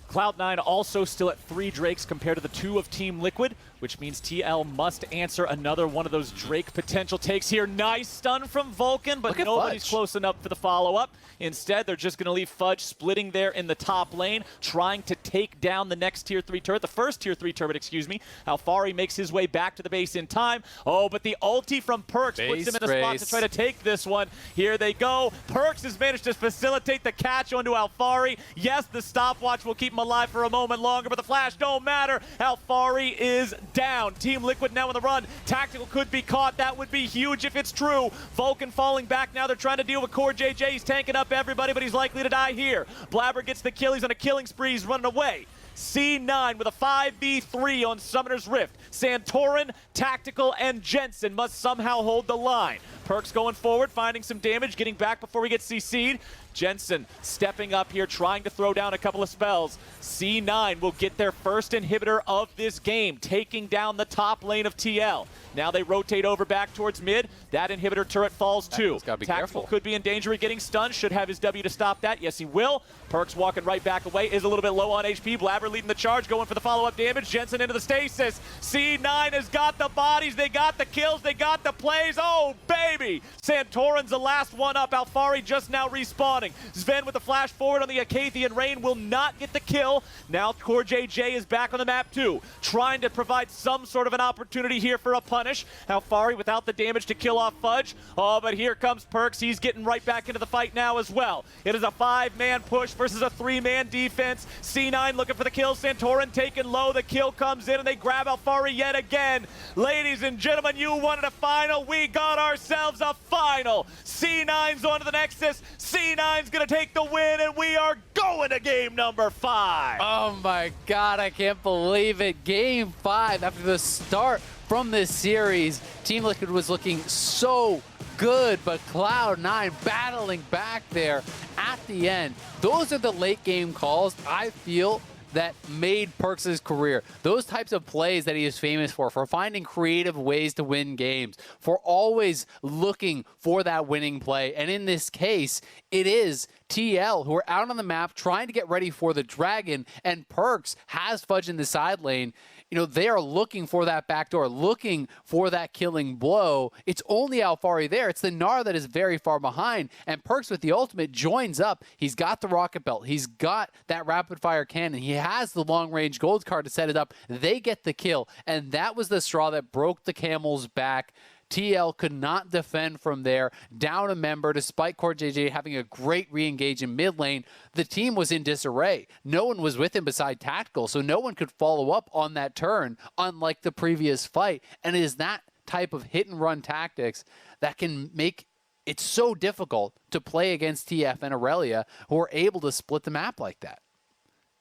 Cloud9 also still at 3 Drakes compared to the 2 of Team Liquid, which means TL must answer another one of those Drake potential takes here. Nice stun from Vulcan, but nobody's close enough for the follow-up. Instead, they're just going to leave Fudge splitting there in the top lane, trying to take down the next tier 3 turret, the first tier 3 turret, excuse me. Alfari makes his way back to the base in time. Oh, but the ulti from Perks puts him in the spot to try to take this one. Here they go. Perks has managed to facilitate the catch onto Alfari. Yes, the stopwatch will keep him alive for a moment longer, but the flash don't matter. Alfari is down. Team Liquid now on the run. Tactical could be caught. That would be huge if it's true. Vulcan falling back now. They're trying to deal with Core JJ. He's tanking up everybody, but he's likely to die here. Blabber gets the kill. He's on a killing spree. He's running away. C9 with a 5v3 on Summoner's Rift. Santorin, Tactical, and Jensen must somehow hold the line. Perks going forward, finding some damage, getting back before we get CC'd. Jensen stepping up here, trying to throw down a couple of spells. C9 will get their first inhibitor of this game, taking down the top lane of TL. Now they rotate over back towards mid. That inhibitor turret falls too. Gotta be Tactical careful. could be in danger of getting stunned. Should have his W to stop that. Yes, he will. Perks walking right back away. Is a little bit low on HP. Blabber leading the charge, going for the follow-up damage. Jensen into the stasis. C9 has got the bodies. They got the kills. They got the plays. Oh, baby. Santorin's the last one up. Alfari just now respawning. Sven with the flash forward on the Acathian Rain will not get the kill. Now Core JJ is back on the map too, trying to provide some sort of an opportunity here for a punish. Alfari without the damage to kill off Fudge. Oh, but here comes Perks. He's getting right back into the fight now as well. It is a 5-man push versus a 3-man defense. C9 looking for the kill. Santorin taken low. The kill comes in and they grab Alfari yet again. Ladies and gentlemen, you wanted a final. We got ourselves a final. C9's onto the Nexus. C9's going to take the win, and we are going to game number 5. Oh my God, I can't believe it. Game 5 after the start from this series. Team Liquid was looking so good, but Cloud9 battling back there at the end. Those are the late game calls I feel that made Perks' career. Those types of plays that he is famous for finding creative ways to win games, for always looking for that winning play. And in this case, it is TL who are out on the map trying to get ready for the Dragon, and Perks has Fudge in the side lane. You know, they are looking for that backdoor, looking for that killing blow. It's only Alfari there. It's the Gnar that is very far behind, and Perks with the ultimate joins up. He's got the rocket belt. He's got that rapid fire cannon. He has the long range gold card to set it up. They get the kill, and that was the straw that broke the camel's back. TL could not defend from there, down a member, despite Core JJ having a great re-engage in mid lane. The team was in disarray. No one was with him beside Tactical, so no one could follow up on that turn, unlike the previous fight. And it is that type of hit-and-run tactics that can make it so difficult to play against TF and Aurelia, who are able to split the map like that.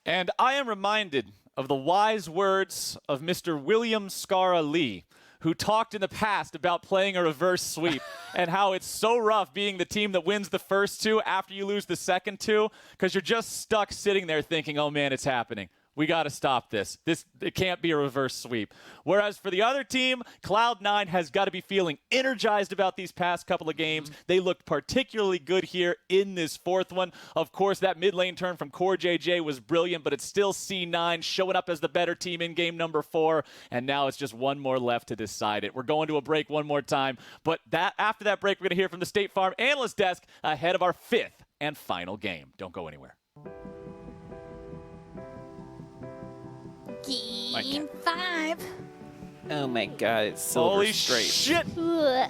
And I am reminded of the wise words of Mr. William Scara Lee, who talked in the past about playing a reverse sweep and how it's so rough being the team that wins the first two after you lose the second two, because you're just stuck sitting there thinking, oh man, it's happening. We got to stop this. It can't be a reverse sweep. Whereas for the other team, Cloud9 has got to be feeling energized about these past couple of games. They looked particularly good here in this fourth one. Of course, that mid lane turn from Core JJ was brilliant, but it's still C9 showing up as the better team in game number 4. And now it's just one more left to decide it. We're going to a break one more time. But after that break, we're going to hear from the State Farm Analyst Desk ahead of our 5th and final game. Don't go anywhere. Game 5. Oh my God, it's Silver Holy straight. shit! Ugh.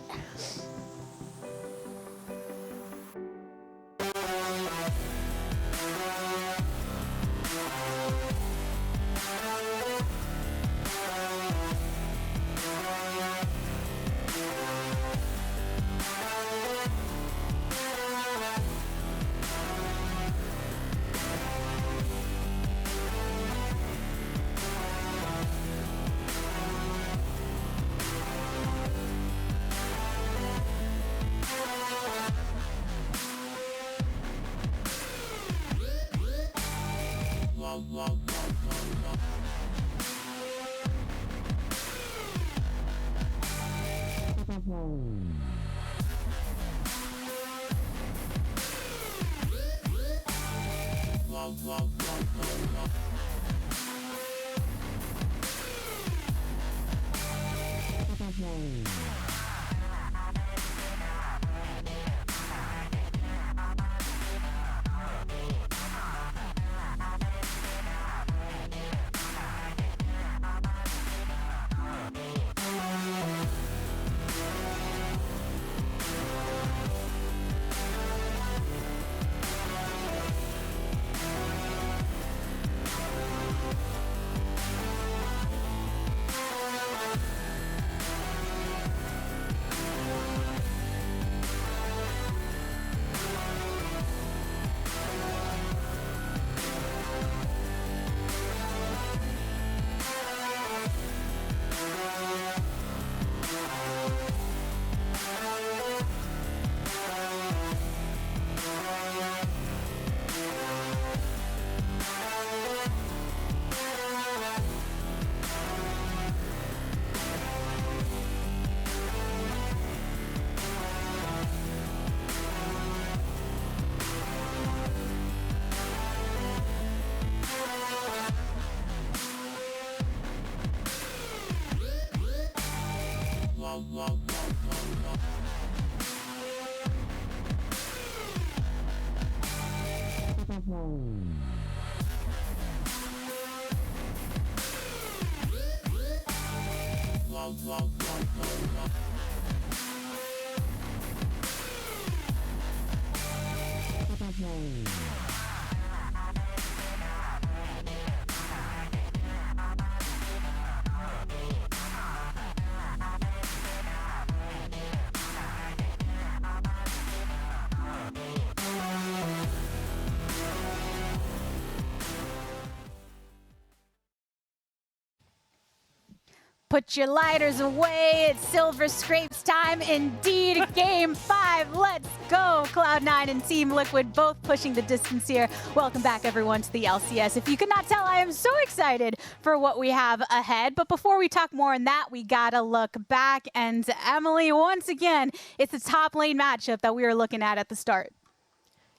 Put your lighters away. It's Silver Scrapes time indeed. Game 5. Let's go. Cloud9 and Team Liquid both pushing the distance here. Welcome back, everyone, to the LCS. If you could not tell, I am so excited for what we have ahead. But before we talk more on that, we got to look back. And Emily, once again, it's a top lane matchup that we were looking at the start.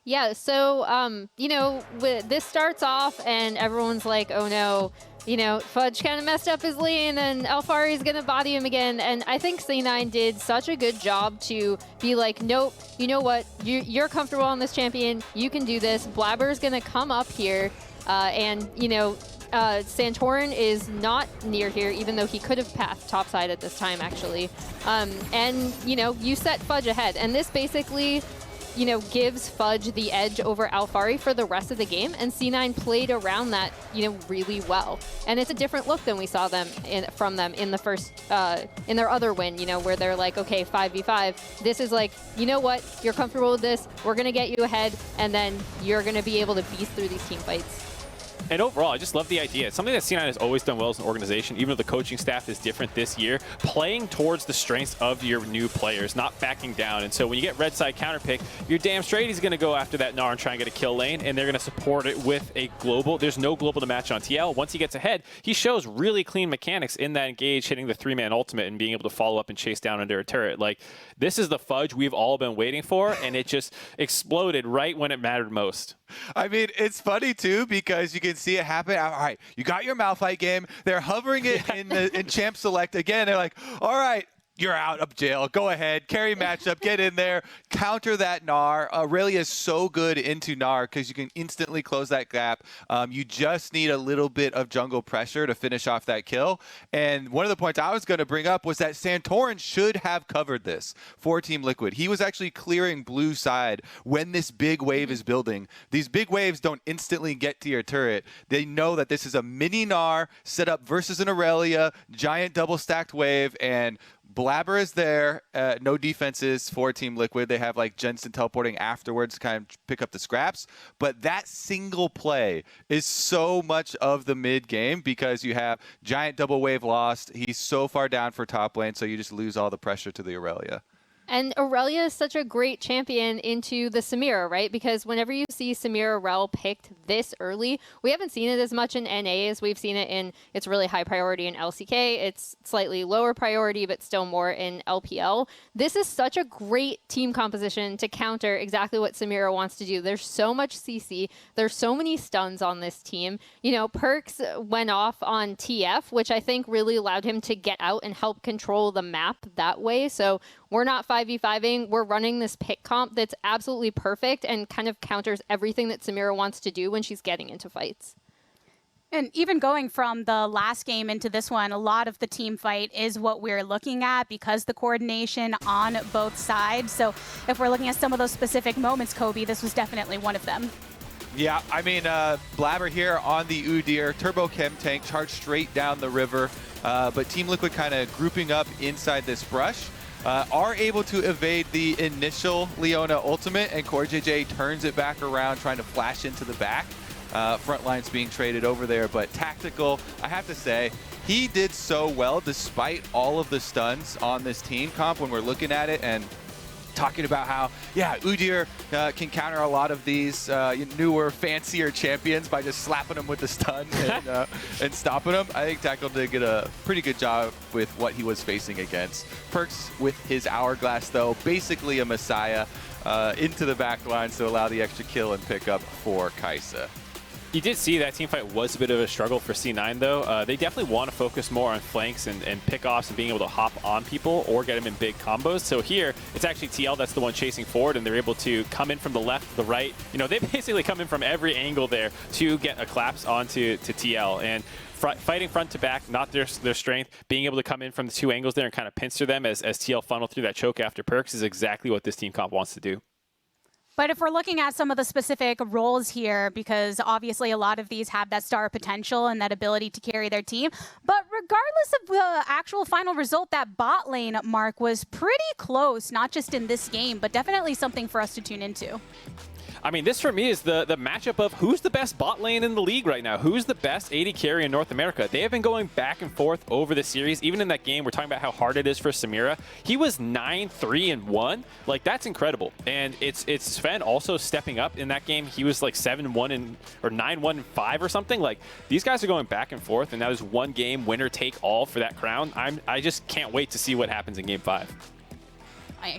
Yeah, so, you know, this starts off and everyone's like, oh no, you know, Fudge kind of messed up his lane and Alphari's going to body him again. And I think C9 did such a good job to be like, nope, you know what, you're comfortable on this champion, you can do this. Blabber's going to come up here and, you know, Santorin is not near here, even though he could have pathed topside at this time, actually. And, you know, you set Fudge ahead. And this basically, you know, gives Fudge the edge over Alphari for the rest of the game, and C9 played around that, you know, really well. And it's a different look than we saw from them in the first, in their other win, you know, where they're like, okay, 5v5. This is like, you know what, you're comfortable with this, we're gonna get you ahead, and then you're gonna be able to beast through these team fights. And overall, I just love the idea. It's something that C9 has always done well as an organization, even though the coaching staff is different this year, playing towards the strengths of your new players, not backing down. And so when you get red side counterpick, you're damn straight he's going to go after that Gnar and try and get a kill lane, and they're going to support it with a global. There's no global to match on TL. Once he gets ahead, he shows really clean mechanics in that engage, hitting the 3-man ultimate and being able to follow up and chase down under a turret. Like, this is the Fudge we've all been waiting for, and it just exploded right when it mattered most. I mean, it's funny, too, because you can see it happen. All right, you got your Malphite game. They're hovering it in Champ Select. Again, they're like, all right, you're out of jail. Go ahead. Carry matchup. Get in there. Counter that Gnar. Aurelia is so good into Gnar because you can instantly close that gap. You just need a little bit of jungle pressure to finish off that kill. And one of the points I was going to bring up was that Santorin should have covered this for Team Liquid. He was actually clearing blue side when this big wave is building. These big waves don't instantly get to your turret. They know that this is a mini Gnar set up versus an Aurelia, giant double stacked wave, and Blabber is there. No defenses for Team Liquid. They have like Jensen teleporting afterwards to kind of pick up the scraps. But that single play is so much of the mid game because you have giant double wave lost. He's so far down for top lane, so you just lose all the pressure to the Aurelia. And Aurelia is such a great champion into the Samira, right? Because whenever you see Samira Rel picked this early, we haven't seen it as much in NA as we've seen it in its really high priority in LCK. It's slightly lower priority, but still more in LPL. This is such a great team composition to counter exactly what Samira wants to do. There's so much CC. There's so many stuns on this team. You know, Perks went off on TF, which I think really allowed him to get out and help control the map that way. So we're not 5v5ing, we're running this pick comp that's absolutely perfect and kind of counters everything that Samira wants to do when she's getting into fights. And even going from the last game into this one, a lot of the team fight is what we're looking at because the coordination on both sides. So if we're looking at some of those specific moments, Kobe, this was definitely one of them. Yeah, I mean, Blabber here on the Udyr, Turbo Chem Tank, charged straight down the river. But Team Liquid kind of grouping up inside this brush. Are able to evade the initial Leona ultimate, and CoreJJ turns it back around, trying to flash into the back. Front line's being traded over there, but Tactical, I have to say, he did so well despite all of the stuns on this team comp when we're looking at it and talking about how, yeah, Udyr can counter a lot of these newer, fancier champions by just slapping them with the stun and stopping them. I think Tackle did get a pretty good job with what he was facing against. Perks with his Hourglass, though, basically a Messiah into the back lines to allow the extra kill and pick up for Kai'Sa. You did see that team fight was a bit of a struggle for C9, though. They definitely want to focus more on flanks and pick-offs and being able to hop on people or get them in big combos. So here, it's actually TL that's the one chasing forward, and they're able to come in from the left, the right. You know, they basically come in from every angle there to get a collapse onto TL. And fighting front to back, not their strength, being able to come in from the two angles there and kind of pincer them as TL funnel through that choke after perks is exactly what this team comp wants to do. But if we're looking at some of the specific roles here, because obviously a lot of these have that star potential and that ability to carry their team, but regardless of the actual final result, that bot lane, Mark, was pretty close, not just in this game, but definitely something for us to tune into. I mean, this for me is the matchup of who's the best bot lane in the league right now. Who's the best AD carry in North America? They have been going back and forth over the series. Even in that game, we're talking about how hard it is for Samira. He was 9-3-1. Like, that's incredible. And it's Sven also stepping up in that game. He was like 7-1 or 9-1-5 or something. Like, these guys are going back and forth, and that was one game winner take all for that crown. I just can't wait to see what happens in Game 5.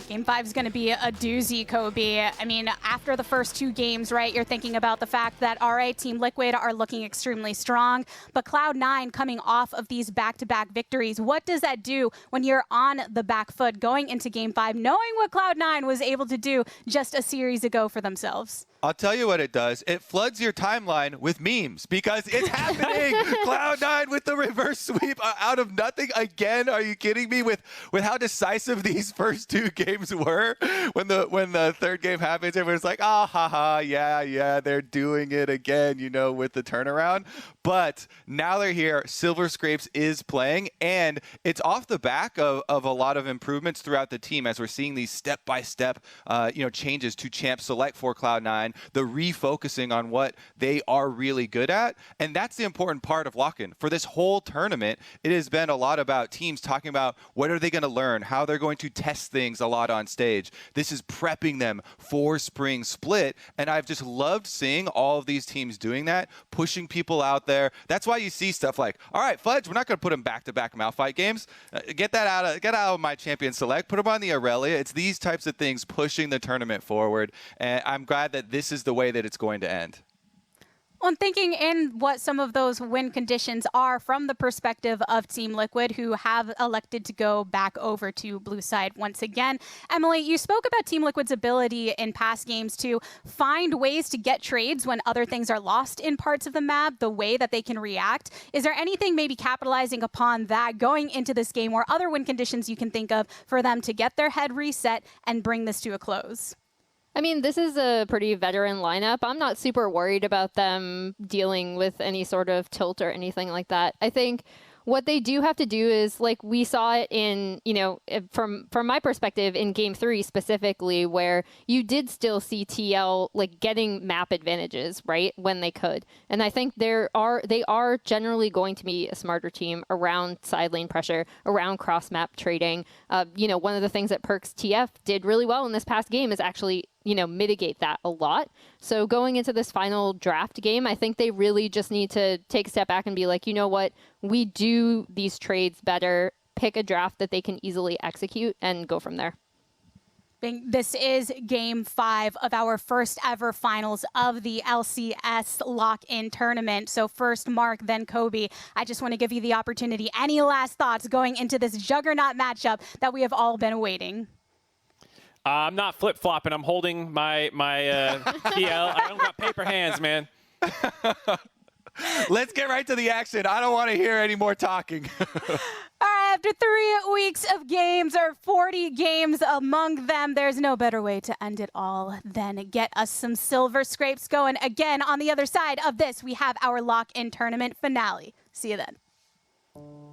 Game 5 is going to be a doozy, Kobe. I mean, after the first two games, right, you're thinking about the fact that, all right, Team Liquid are looking extremely strong, but Cloud9 coming off of these back-to-back victories, what does that do when you're on the back foot going into Game 5, knowing what Cloud9 was able to do just a series ago for themselves? I'll tell you what it does. It floods your timeline with memes because it's happening. Cloud9 with the reverse sweep out of nothing again. Are you kidding me? With how decisive these first two games were. When the third game happens, everyone's like, ah, ha, ha, yeah, they're doing it again, you know, with the turnaround. But now they're here. Silver Scrapes is playing, and it's off the back of a lot of improvements throughout the team as we're seeing these step-by-step changes to champ select for Cloud9. The refocusing on what they are really good at. And that's the important part of lock-in. For this whole tournament, it has been a lot about teams talking about what are they going to learn, how they're going to test things a lot on stage. This is prepping them for Spring Split. And I've just loved seeing all of these teams doing that, pushing people out there. That's why you see stuff like, all right, Fudge, we're not going to put them back-to-back Malphite games. Get out of my champion select. Put them on the Aurelia. It's these types of things pushing the tournament forward. And I'm glad that this is the way that it's going to end. Well, I'm thinking in what some of those win conditions are from the perspective of Team Liquid, who have elected to go back over to blue side once again. Emily, you spoke about Team Liquid's ability in past games to find ways to get trades when other things are lost in parts of the map, the way that they can react. Is there anything maybe capitalizing upon that going into this game or other win conditions you can think of for them to get their head reset and bring this to a close? I mean, this is a pretty veteran lineup. I'm not super worried about them dealing with any sort of tilt or anything like that. I think what they do have to do is, like we saw it in, from my perspective in Game 3 specifically, where you did still see TL like getting map advantages, right, when they could. And I think they are generally going to be a smarter team around side lane pressure, around cross map trading. One of the things that Perks TF did really well in this past game is actually mitigate that a lot. So going into this final draft game, I think they really just need to take a step back and be like, you know what, we do these trades better, pick a draft that they can easily execute and go from there. This is Game 5 of our first ever finals of the LCS lock-in tournament. So first Mark, then Kobe. I just want to give you the opportunity. Any last thoughts going into this juggernaut matchup that we have all been awaiting? I'm not flip-flopping. I'm holding my PL. I don't got paper hands, man. Let's get right to the action. I don't want to hear any more talking. All right, after 3 weeks of games, or 40 games among them, there's no better way to end it all than get us some silver scrapes going. Again, on the other side of this, we have our lock-in tournament finale. See you then.